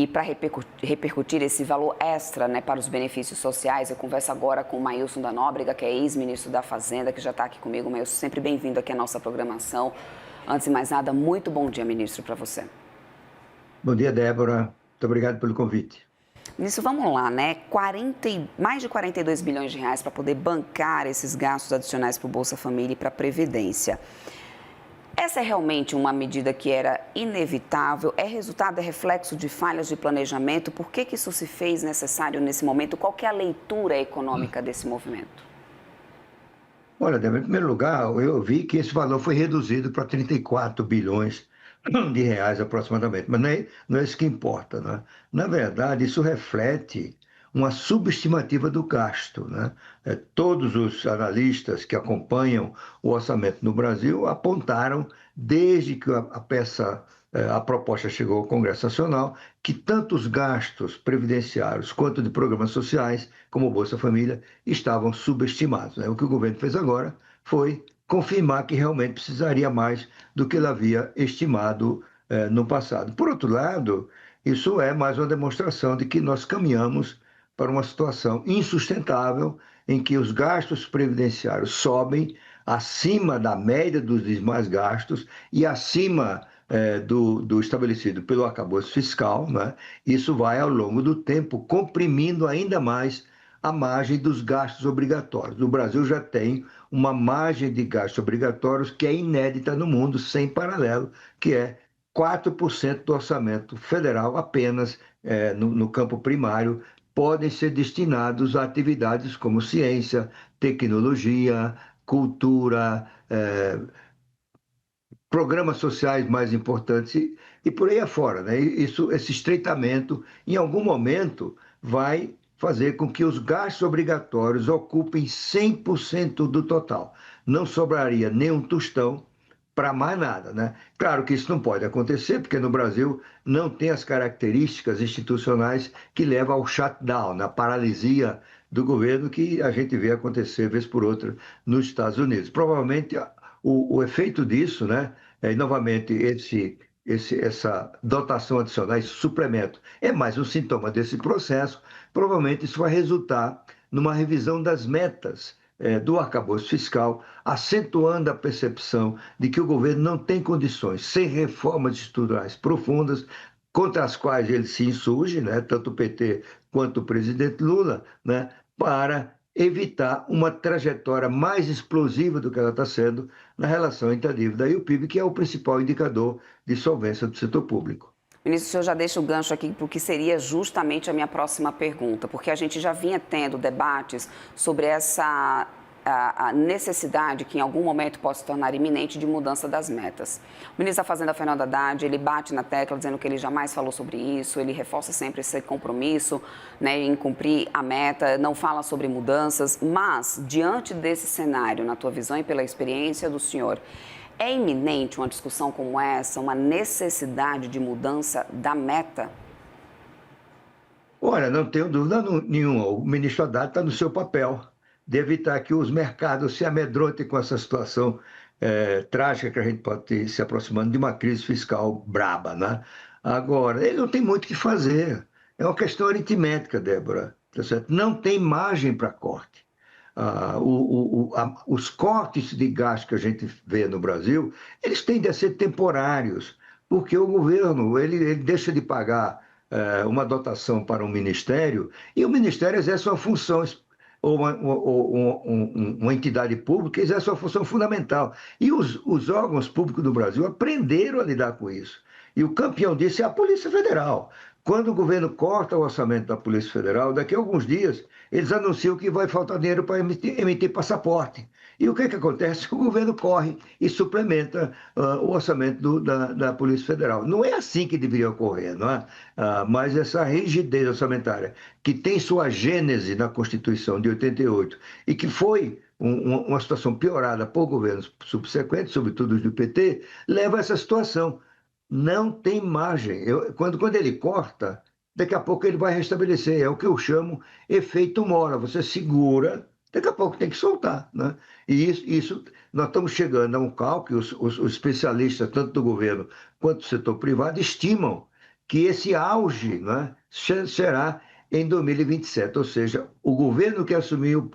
E para repercutir esse valor extra, né, para os benefícios sociais, eu converso agora com o Maílson da Nóbrega, que é ex-ministro da Fazenda, que já está aqui comigo. Maílson, sempre bem-vindo aqui à nossa programação. Antes de mais nada, muito bom dia, ministro, para você. Bom dia, Débora. Muito obrigado pelo convite. Ministro, vamos lá, né? Mais de 42 bilhões de reais para poder bancar esses gastos adicionais para o Bolsa Família e para a Previdência. Essa é realmente uma medida que era inevitável? É resultado, é reflexo de falhas de planejamento? Por que isso se fez necessário nesse momento? Qual que é a leitura econômica desse movimento? Olha, Débora, em primeiro lugar, eu vi que esse valor foi reduzido para 34 bilhões de reais aproximadamente, mas não é isso que importa, né? Na verdade, isso reflete uma subestimativa do gasto, né? Todos os analistas que acompanham o orçamento no Brasil apontaram, desde que a proposta chegou ao Congresso Nacional, que tanto os gastos previdenciários quanto de programas sociais, como o Bolsa Família, estavam subestimados, né? O que o governo fez agora foi confirmar que realmente precisaria mais do que ele havia estimado no passado. Por outro lado, isso é mais uma demonstração de que nós caminhamos para uma situação insustentável em que os gastos previdenciários sobem acima da média dos demais gastos e acima do estabelecido pelo arcabouço fiscal, né? Isso vai, ao longo do tempo, comprimindo ainda mais a margem dos gastos obrigatórios. O Brasil já tem uma margem de gastos obrigatórios que é inédita no mundo, sem paralelo, que é 4% do orçamento federal apenas no campo primário podem ser destinados a atividades como ciência, tecnologia, cultura, programas sociais mais importantes e por aí afora, né? Esse estreitamento, em algum momento, vai fazer com que os gastos obrigatórios ocupem 100% do total. Não sobraria nem um tostão para mais nada, né? Claro que isso não pode acontecer, porque no Brasil não tem as características institucionais que levam ao shutdown, na paralisia do governo que a gente vê acontecer vez por outra nos Estados Unidos. Provavelmente o efeito disso, né? E novamente essa dotação adicional, esse suplemento, é mais um sintoma desse processo. Provavelmente isso vai resultar numa revisão das metas do arcabouço fiscal, acentuando a percepção de que o governo não tem condições, sem reformas estruturais profundas, contra as quais ele se insurge, né, tanto o PT quanto o presidente Lula, né, para evitar uma trajetória mais explosiva do que ela está sendo na relação entre a dívida e o PIB, que é o principal indicador de solvência do setor público. Ministro, o senhor já deixa o gancho aqui para o que seria justamente a minha próxima pergunta, porque a gente já vinha tendo debates sobre essa a necessidade, que em algum momento pode se tornar iminente, de mudança das metas. O ministro da Fazenda, Fernando Haddad, ele bate na tecla dizendo que ele jamais falou sobre isso, ele reforça sempre esse compromisso, né, em cumprir a meta, não fala sobre mudanças, mas, diante desse cenário, na tua visão e pela experiência do senhor, é iminente uma discussão como essa, uma necessidade de mudança da meta? Olha, não tenho dúvida nenhuma. O ministro Haddad está no seu papel de evitar que os mercados se amedrontem com essa situação trágica que a gente pode ter se aproximando de uma crise fiscal braba, né? Agora, ele não tem muito o que fazer. É uma questão aritmética, Débora. Tá certo? Não tem margem para corte. Os cortes de gasto que a gente vê no Brasil, eles tendem a ser temporários, porque o governo ele deixa de pagar uma dotação para um ministério e o ministério exerce uma função ou uma entidade pública exerce uma função fundamental. E os órgãos públicos do Brasil aprenderam a lidar com isso. E o campeão disso é a Polícia Federal. Quando o governo corta o orçamento da Polícia Federal, daqui a alguns dias, eles anunciam que vai faltar dinheiro para emitir passaporte. E o que acontece? O governo corre e suplementa o orçamento da Polícia Federal. Não é assim que deveria ocorrer, não é? Mas essa rigidez orçamentária, que tem sua gênese na Constituição de 88 e que foi uma situação piorada por governos subsequentes, sobretudo os do PT, leva a essa situação. Não tem margem. Quando ele corta, daqui a pouco ele vai restabelecer. É o que eu chamo efeito Mora. Você segura, daqui a pouco tem que soltar, né? E isso nós estamos chegando a um cálculo, os especialistas, tanto do governo quanto do setor privado, estimam que esse auge, né, será em 2027, ou seja, o governo que assumiu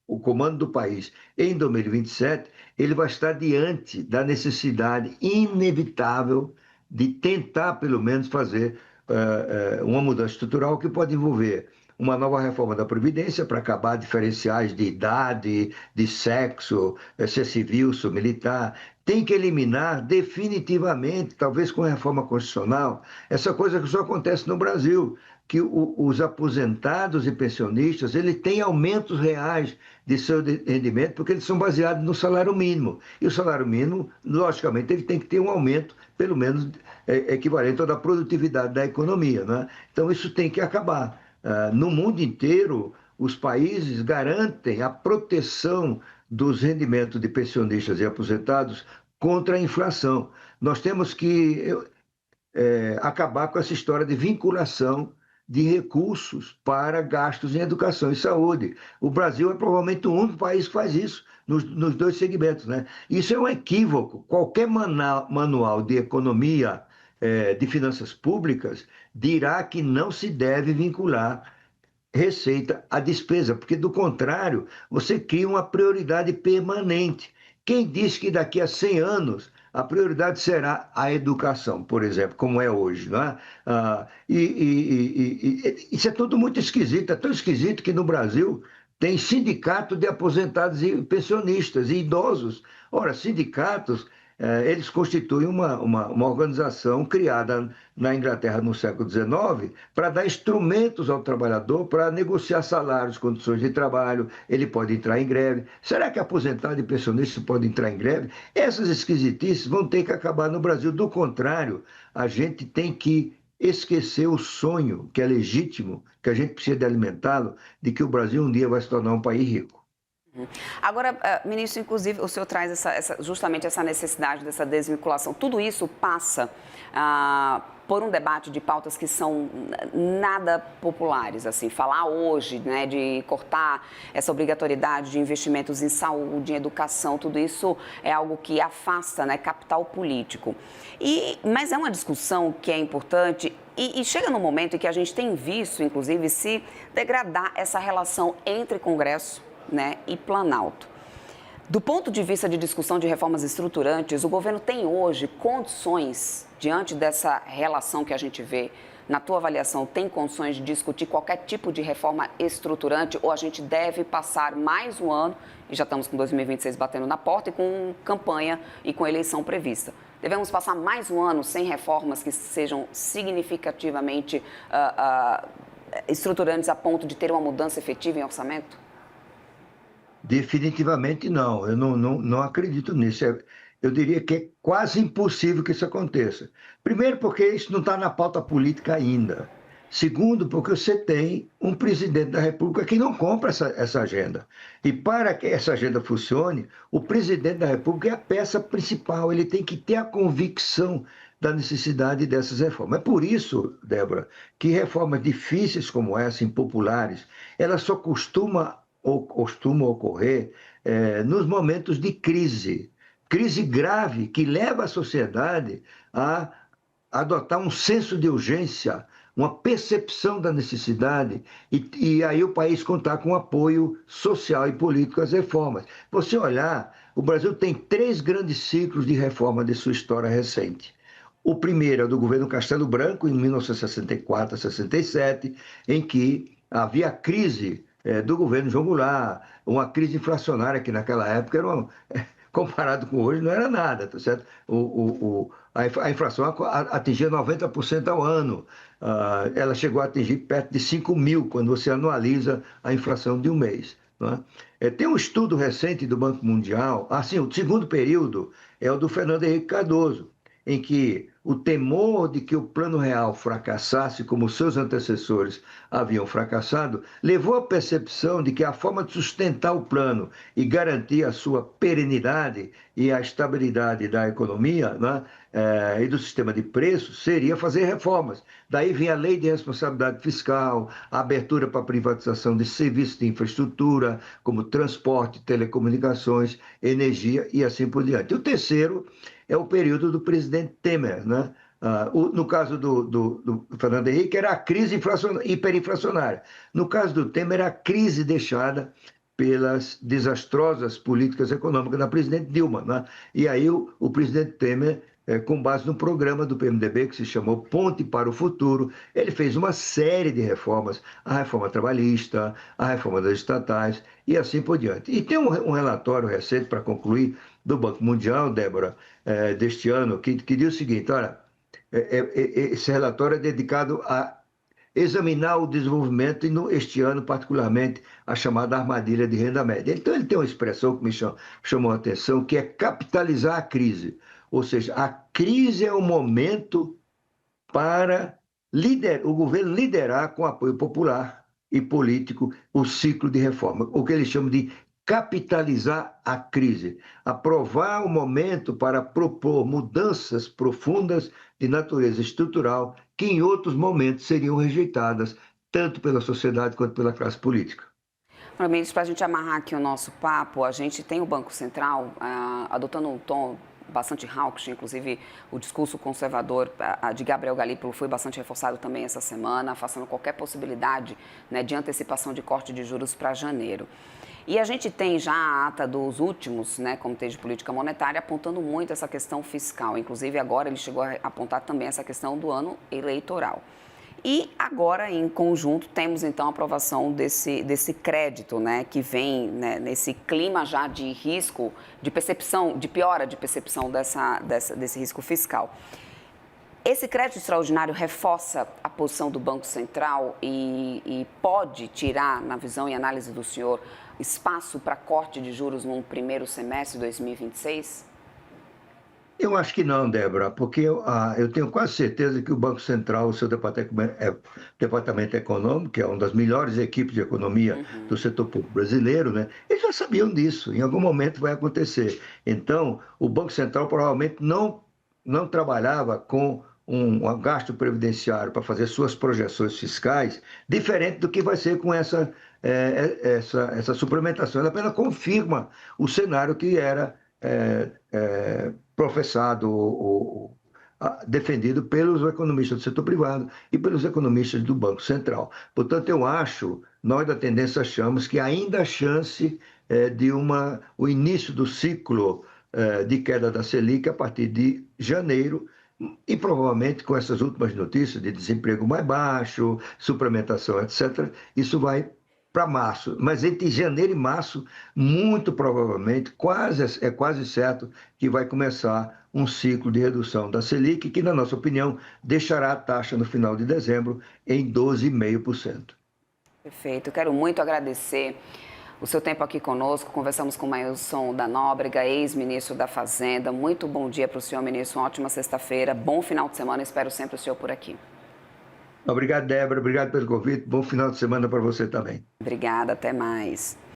o comando do país em 2027, ele vai estar diante da necessidade inevitável de tentar, pelo menos, fazer uma mudança estrutural que pode envolver uma nova reforma da Previdência para acabar diferenciais de idade, de sexo, se é civil, se é militar. Tem que eliminar definitivamente, talvez com a reforma constitucional, essa coisa que só acontece no Brasil, que os aposentados e pensionistas eles têm aumentos reais de seu rendimento porque eles são baseados no salário mínimo. E o salário mínimo, logicamente, ele tem que ter um aumento, pelo menos equivalente à produtividade da economia, né? Então, isso tem que acabar. No mundo inteiro, os países garantem a proteção dos rendimentos de pensionistas e aposentados contra a inflação. Nós temos que acabar com essa história de vinculação de recursos para gastos em educação e saúde. O Brasil é provavelmente o único país que faz isso nos dois segmentos, né? Isso é um equívoco. Qualquer manual de economia, de finanças públicas, dirá que não se deve vincular receita à despesa, porque do contrário, você cria uma prioridade permanente. Quem diz que daqui a 100 anos a prioridade será a educação, por exemplo, como é hoje, não é? Isso é tudo muito esquisito, é tão esquisito que no Brasil tem sindicato de aposentados e pensionistas e idosos. Ora, sindicatos, eles constituem uma organização criada na Inglaterra no século XIX para dar instrumentos ao trabalhador para negociar salários, condições de trabalho, ele pode entrar em greve. Será que aposentado e pensionista pode entrar em greve? Essas esquisitices vão ter que acabar no Brasil. Do contrário, a gente tem que esquecer o sonho, que é legítimo, que a gente precisa de alimentá-lo, de que o Brasil um dia vai se tornar um país rico. Agora, ministro, inclusive, o senhor traz justamente essa necessidade dessa desvinculação. Tudo isso passa por um debate de pautas que são nada populares, assim, falar hoje, né, de cortar essa obrigatoriedade de investimentos em saúde, em educação, tudo isso é algo que afasta, né, capital político. Mas é uma discussão que é importante e chega no momento em que a gente tem visto, inclusive, se degradar essa relação entre Congresso, né, e Planalto. Do ponto de vista de discussão de reformas estruturantes, o governo tem hoje condições, diante dessa relação que a gente vê, na tua avaliação, tem condições de discutir qualquer tipo de reforma estruturante ou a gente deve passar mais um ano, e já estamos com 2026 batendo na porta e com campanha e com eleição prevista. Devemos passar mais um ano sem reformas que sejam significativamente estruturantes a ponto de ter uma mudança efetiva em orçamento? Definitivamente não, eu não acredito nisso. Eu diria que é quase impossível que isso aconteça. Primeiro, porque isso não está na pauta política ainda. Segundo, porque você tem um presidente da República que não compra essa agenda. E para que essa agenda funcione, o presidente da República é a peça principal, ele tem que ter a convicção da necessidade dessas reformas. É por isso, Débora, que reformas difíceis como essa, impopulares, elas só costumam ocorrer nos momentos de crise. Crise grave que leva a sociedade a adotar um senso de urgência, uma percepção da necessidade, e aí o país contar com apoio social e político às reformas. Você olhar, o Brasil tem 3 grandes ciclos de reforma de sua história recente. O primeiro é do governo Castelo Branco, em 1964 a 67, em que havia a crise do governo João Goulart, uma crise inflacionária que naquela época era comparado com hoje não era nada, tá certo? A inflação atingia 90% ao ano. Ela chegou a atingir perto de 5 mil quando você anualiza a inflação de um mês. Não é? Tem um estudo recente do Banco Mundial, assim, o segundo período é o do Fernando Henrique Cardoso, em que o temor de que o Plano Real fracassasse, como seus antecessores haviam fracassado, levou à percepção de que a forma de sustentar o plano e garantir a sua perenidade e a estabilidade da economia, né, e do sistema de preços seria fazer reformas. Daí vinha a lei de responsabilidade fiscal, a abertura para a privatização de serviços de infraestrutura, como transporte, telecomunicações, energia e assim por diante. O terceiro é o período do presidente Temer, né? No caso do Fernando Henrique, era a crise hiperinflacionária. No caso do Temer, era a crise deixada pelas desastrosas políticas econômicas da presidente Dilma, né? E aí o presidente Temer, com base no programa do PMDB, que se chamou Ponte para o Futuro, ele fez uma série de reformas, a reforma trabalhista, a reforma das estatais e assim por diante. E tem um relatório recente, para concluir, do Banco Mundial, Débora, deste ano, que diz o seguinte, olha, esse relatório é dedicado a examinar o desenvolvimento e, este ano, particularmente, a chamada armadilha de renda média. Então, ele tem uma expressão que me chamou a atenção, que é capitalizar a crise. Ou seja, a crise é o momento para o governo liderar com apoio popular e político o ciclo de reforma, o que eles chamam de capitalizar a crise, aprovar o momento para propor mudanças profundas de natureza estrutural que em outros momentos seriam rejeitadas tanto pela sociedade quanto pela classe política. Ministro, para a gente amarrar aqui o nosso papo, a gente tem o Banco Central adotando um tom bastante hawkish, inclusive o discurso conservador de Gabriel Galípolo foi bastante reforçado também essa semana, afastando qualquer possibilidade, né, de antecipação de corte de juros para janeiro. E a gente tem já a ata dos últimos, né, Comitê de Política Monetária, apontando muito essa questão fiscal. Inclusive, agora ele chegou a apontar também essa questão do ano eleitoral. E agora, em conjunto, temos então a aprovação desse crédito, né, que vem, né, nesse clima já de risco, de percepção, de piora de percepção desse risco fiscal. Esse crédito extraordinário reforça a posição do Banco Central e pode tirar, na visão e análise do senhor, espaço para corte de juros no primeiro semestre de 2026? Eu acho que não, Débora, porque eu tenho quase certeza que o Banco Central, o seu departamento econômico, que é uma das melhores equipes de economia do setor público brasileiro, né, eles já sabiam disso, em algum momento vai acontecer. Então, o Banco Central provavelmente não trabalhava com um gasto previdenciário para fazer suas projeções fiscais, diferente do que vai ser com essa suplementação. Ela apenas confirma o cenário que era professado ou defendido pelos economistas do setor privado e pelos economistas do Banco Central. Portanto, eu acho, nós da tendência achamos que ainda há chance de o início do ciclo de queda da Selic a partir de janeiro, e provavelmente com essas últimas notícias de desemprego mais baixo, suplementação, etc., isso vai para março. Mas entre janeiro e março, muito provavelmente, é quase certo que vai começar um ciclo de redução da Selic, que, na nossa opinião, deixará a taxa no final de dezembro em 12,5%. Perfeito. Eu quero muito agradecer o seu tempo aqui conosco. Conversamos com o Mailson da Nóbrega, ex-ministro da Fazenda. Muito bom dia para o senhor, ministro. Uma ótima sexta-feira. Bom final de semana. Espero sempre o senhor por aqui. Obrigado, Débora. Obrigado pelo convite. Bom final de semana para você também. Obrigada. Até mais.